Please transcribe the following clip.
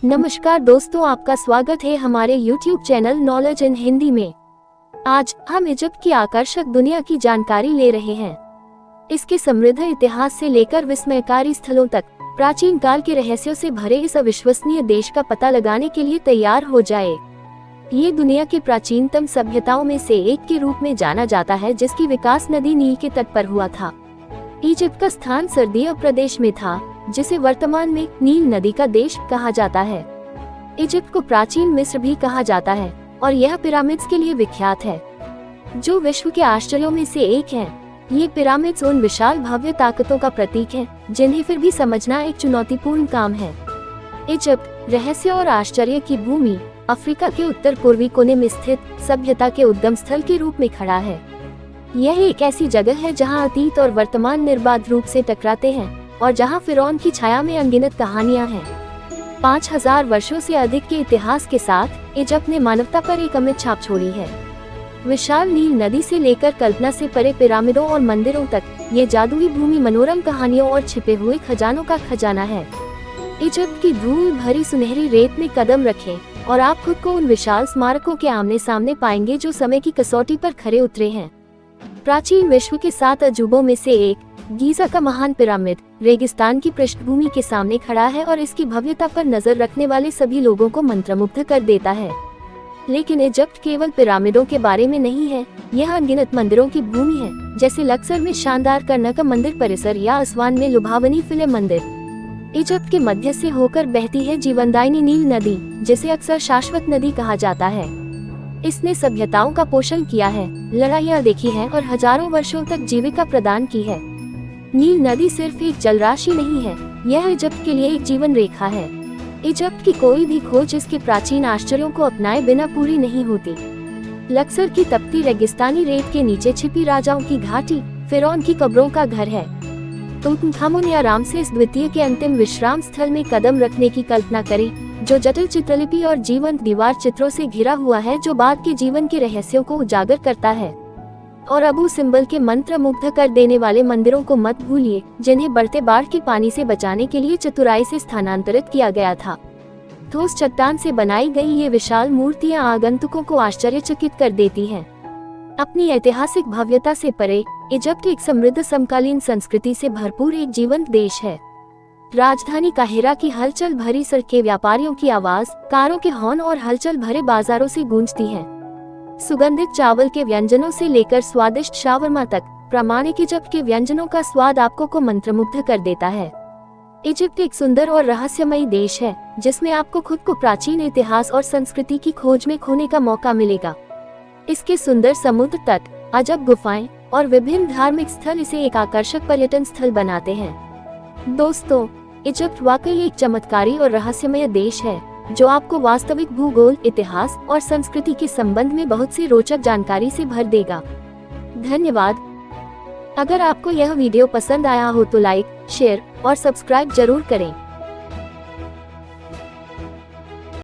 नमस्कार दोस्तों, आपका स्वागत है हमारे YouTube channel knowledge in Hindi में। आज हम इजिप्ट की आकर्षक दुनिया की जानकारी ले रहे हैं। इसके समृद्ध इतिहास से लेकर विस्मयकारी स्थलों तक प्राचीन काल के रहस्यों से भरे इस अविश्वसनीय देश का पता लगाने के लिए तैयार हो जाए। ये दुनिया की प्राचीनतम सभ्यताओं में से एक के रूप में जाना जाता है, जिसकी विकास नदी नील के तट पर हुआ था। इजिप्ट का स्थान सर्दिया प्रदेश में था, जिसे वर्तमान में नील नदी का देश कहा जाता है। इजिप्ट को प्राचीन मिस्र भी कहा जाता है और यह पिरामिड्स के लिए विख्यात है, जो विश्व के आश्चर्यों में से एक हैं। ये पिरामिड्स उन विशाल भव्य ताकतों का प्रतीक हैं, जिन्हें फिर भी समझना एक चुनौतीपूर्ण काम है। इजिप्ट रहस्य और आश्चर्य की भूमि अफ्रीका के उत्तर पूर्वी कोने में स्थित सभ्यता के उद्गम स्थल के रूप में खड़ा है। यह एक ऐसी जगह है जहां अतीत और वर्तमान निर्बाध रूप से टकराते हैं और जहां फिरौन की छाया में अनगिनत कहानियां हैं। 5000 वर्षों से अधिक के इतिहास के साथ इजिप्ट ने मानवता पर एक अमिट छाप छोड़ी है। विशाल नील नदी से लेकर कल्पना से परे पिरामिडों और मंदिरों तक, ये जादुई भूमि मनोरम कहानियों और छिपे हुए खजानों का खजाना है। इजिप्ट की धूल भरी सुनहरी रेत में कदम रखें और आप खुद को उन विशाल स्मारकों के आमने सामने पाएंगे जो समय की कसौटी पर खरे उतरे हैं। प्राचीन विश्व के 7 अजूबों में से एक गीजा का महान पिरामिड रेगिस्तान की पृष्ठभूमि के सामने खड़ा है और इसकी भव्यता पर नजर रखने वाले सभी लोगों को मंत्रमुग्ध कर देता है। लेकिन इजिप्ट केवल पिरामिडों के बारे में नहीं है, यह अनगिनत मंदिरों की भूमि है, जैसे लक्सर में शानदार कर्नक मंदिर परिसर या असवान में लुभावनी फिल्म मंदिर। इजिप्ट के मध्य से होकर बहती है जीवनदायिनी नील नदी, जिसे अक्सर शाश्वत नदी कहा जाता है। इसने सभ्यताओं का पोषण किया है, लड़ाइयाँ देखी है और हजारों वर्षों तक जीविका प्रदान की है। नील नदी सिर्फ एक जलराशि नहीं है, यह इजिप्ट के लिए एक जीवन रेखा है। इजिप्ट की कोई भी खोज इसके प्राचीन आश्चर्यों को अपनाए बिना पूरी नहीं होती। लक्सर की तपती रेगिस्तानी रेत के नीचे छिपी राजाओं की घाटी फिरौन की कब्रों का घर है। तूतनखामुन या रामसेस द्वितीय के अंतिम विश्राम स्थल में कदम रखने की कल्पना करें, जो जटिल चित्रलिपि और जीवंत दीवार चित्रों से घिरा हुआ है, जो बाद के जीवन के रहस्यों को उजागर करता है। और अबू सिंबल के मंत्र मुग्ध कर देने वाले मंदिरों को मत भूलिए, जिन्हें बढ़ते बाढ़ के पानी से बचाने के लिए चतुराई से स्थानांतरित किया गया था। ठोस चट्टान से बनाई गई ये विशाल मूर्तियां आगंतुकों को आश्चर्यचकित कर देती हैं। अपनी ऐतिहासिक भव्यता से परे इजिप्ट एक समृद्ध समकालीन संस्कृति से भरपूर एक जीवंत देश है। राजधानी काहिरा की हलचल भरी सड़कें व्यापारियों की आवाज, कारों के हॉर्न और हलचल भरे बाजारों से गूंजती हैं। सुगंधित चावल के व्यंजनों से लेकर स्वादिष्ट शावरमा तक, प्रामाणिक इजिप्ट के व्यंजनों का स्वाद आपको को मंत्रमुग्ध कर देता है। इजिप्ट एक सुंदर और रहस्यमयी देश है, जिसमें आपको खुद को प्राचीन इतिहास और संस्कृति की खोज में खोने का मौका मिलेगा। इसके सुंदर समुद्र तट, अजब गुफाएं और विभिन्न धार्मिक स्थल इसे एक आकर्षक पर्यटन स्थल बनाते हैं। दोस्तों, इजिप्ट वाकई एक चमत्कारी और रहस्यमय देश है, जो आपको वास्तविक भूगोल, इतिहास और संस्कृति के संबंध में बहुत सी रोचक जानकारी से भर देगा। धन्यवाद। अगर आपको यह वीडियो पसंद आया हो तो लाइक, शेयर और सब्सक्राइब जरूर करें।